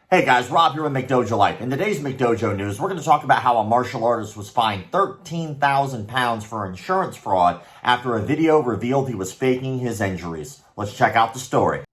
Hey guys, Rob here with McDojoLife. In today's McDojo news, we're going to talk about how a martial artist was fined £13,000 for insurance fraud after a video revealed he was faking his injuries. Let's check out the story.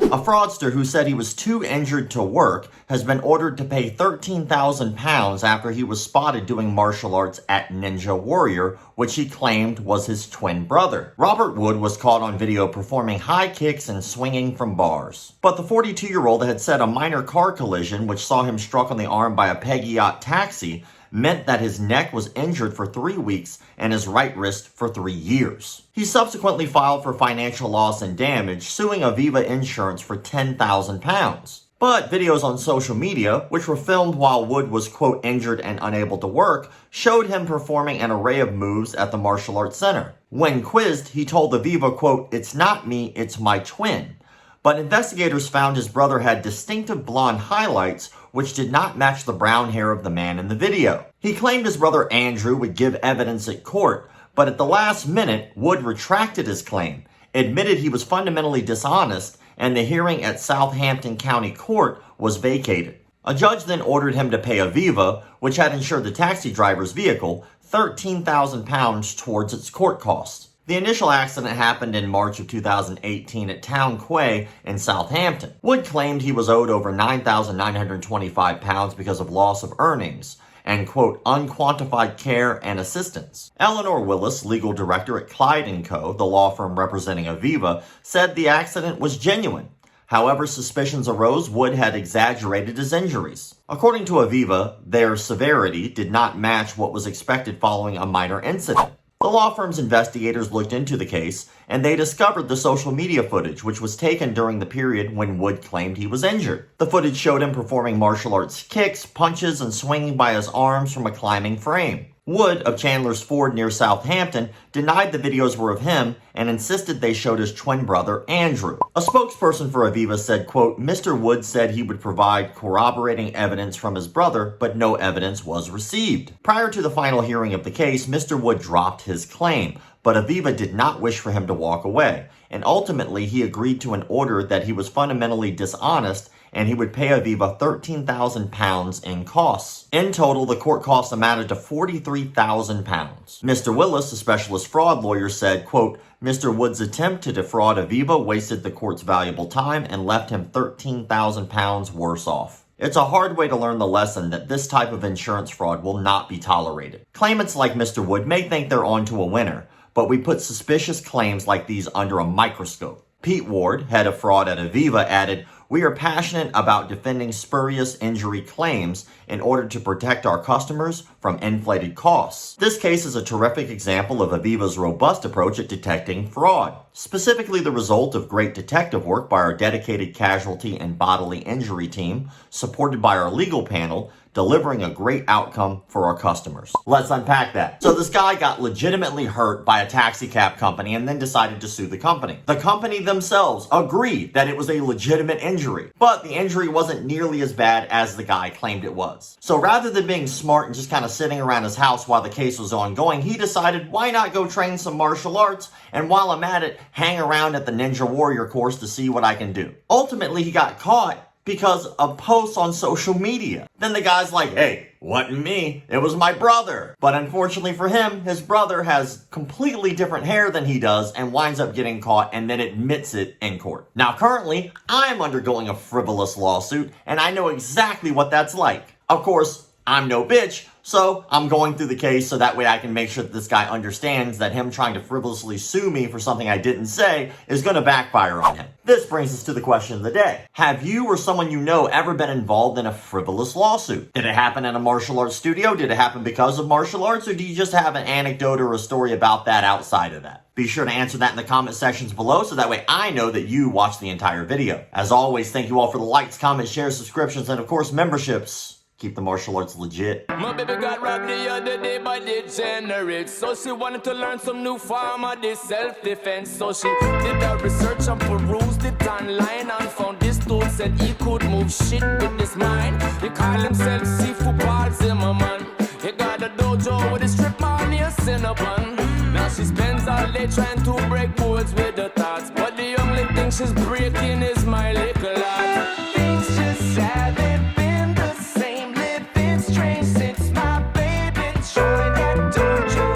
A fraudster who said he was too injured to work has been ordered to pay £13,000 after he was spotted doing martial arts at Ninja Warrior, which he claimed was his twin brother. Robert Wood was caught on video performing high kicks and swinging from bars. But the 42-year-old had said a minor car collision, which saw him struck on the arm by a Peggy Yacht taxi, meant that his neck was injured for 3 weeks and his right wrist for 3 years. He subsequently filed for financial loss and damage, suing Aviva Insurance for £10,000. But videos on social media, which were filmed while Wood was, quote, injured and unable to work, showed him performing an array of moves at the martial arts center. When quizzed, he told Aviva, quote, "It's not me, it's my twin." But investigators found his brother had distinctive blonde highlights, which did not match the brown hair of the man in the video. He claimed his brother Andrew would give evidence at court, but at the last minute, Wood retracted his claim, admitted he was fundamentally dishonest, and the hearing at Southampton County Court was vacated. A judge then ordered him to pay Aviva, which had insured the taxi driver's vehicle, £13,000 towards its court costs. The initial accident happened in March of 2018 at Town Quay in Southampton. Wood claimed he was owed over £9,925 because of loss of earnings and, quote, unquantified care and assistance. Eleanor Willis, legal director at Clyde & Co., the law firm representing Aviva, said the accident was genuine. However, suspicions arose Wood had exaggerated his injuries. According to Aviva, their severity did not match what was expected following a minor incident. The law firm's investigators looked into the case, and they discovered the social media footage, which was taken during the period when Wood claimed he was injured. The footage showed him performing martial arts kicks, punches, and swinging by his arms from a climbing frame. Wood, of Chandler's Ford near Southampton, denied the videos were of him and insisted they showed his twin brother, Andrew. A spokesperson for Aviva said, quote, Mr. Wood said he would provide corroborating evidence from his brother, but no evidence was received. Prior to the final hearing of the case, Mr. Wood dropped his claim, but Aviva did not wish for him to walk away, and ultimately he agreed to an order that he was fundamentally dishonest and he would pay Aviva £13,000 in costs. In total, the court costs amounted to £43,000. Mr. Willis, a specialist fraud lawyer, said, quote, Mr. Wood's attempt to defraud Aviva wasted the court's valuable time and left him £13,000 worse off. It's a hard way to learn the lesson that this type of insurance fraud will not be tolerated. Claimants like Mr. Wood may think they're on to a winner, but we put suspicious claims like these under a microscope. Pete Ward, head of fraud at Aviva, added, we are passionate about defending spurious injury claims in order to protect our customers from inflated costs. This case is a terrific example of Aviva's robust approach at detecting fraud, specifically the result of great detective work by our dedicated casualty and bodily injury team, supported by our legal panel, delivering a great outcome for our customers. Let's unpack that. So this guy got legitimately hurt by a taxi cab company and then decided to sue the company. The company themselves agreed that it was a legitimate injury, but the injury wasn't nearly as bad as the guy claimed it was. So rather than being smart and just kind of sitting around his house while the case was ongoing, he decided, why not go train some martial arts, and while I'm at it, hang around at the Ninja Warrior course to see what I can do. Ultimately, he got caught because of posts on social media. Then the guy's like, hey, wasn't me, it was my brother. But unfortunately for him, his brother has completely different hair than he does and winds up getting caught and then admits it in court. Now currently, I'm undergoing a frivolous lawsuit and I know exactly what that's like. Of course, I'm no bitch, so I'm going through the case so that way I can make sure that this guy understands that him trying to frivolously sue me for something I didn't say is going to backfire on him. This brings us to the question of the day. Have you or someone you know ever been involved in a frivolous lawsuit? Did it happen in a martial arts studio? Did it happen because of martial arts? Or do you just have an anecdote or a story about that outside of that? Be sure to answer that in the comment sections below so that way I know that you watched the entire video. As always, thank you all for the likes, comments, shares, subscriptions, and of course memberships. Keep the martial arts legit. My baby got robbed the other day by degenerate. So she wanted to learn some new form of this self-defense. So she did her research and perused it online and found this dude said he could move shit with his mind. He call himself Seafood Paul Zimmerman. He got a dojo with a strip on his Cinnabon. Now she spends all day trying to break boards with the thoughts, but the only thing she's breaking is my little heart. Things just haven't been the same, living strange since my baby joined that dojo,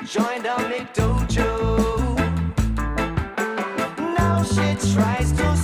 joined our McDojo. Now she tries to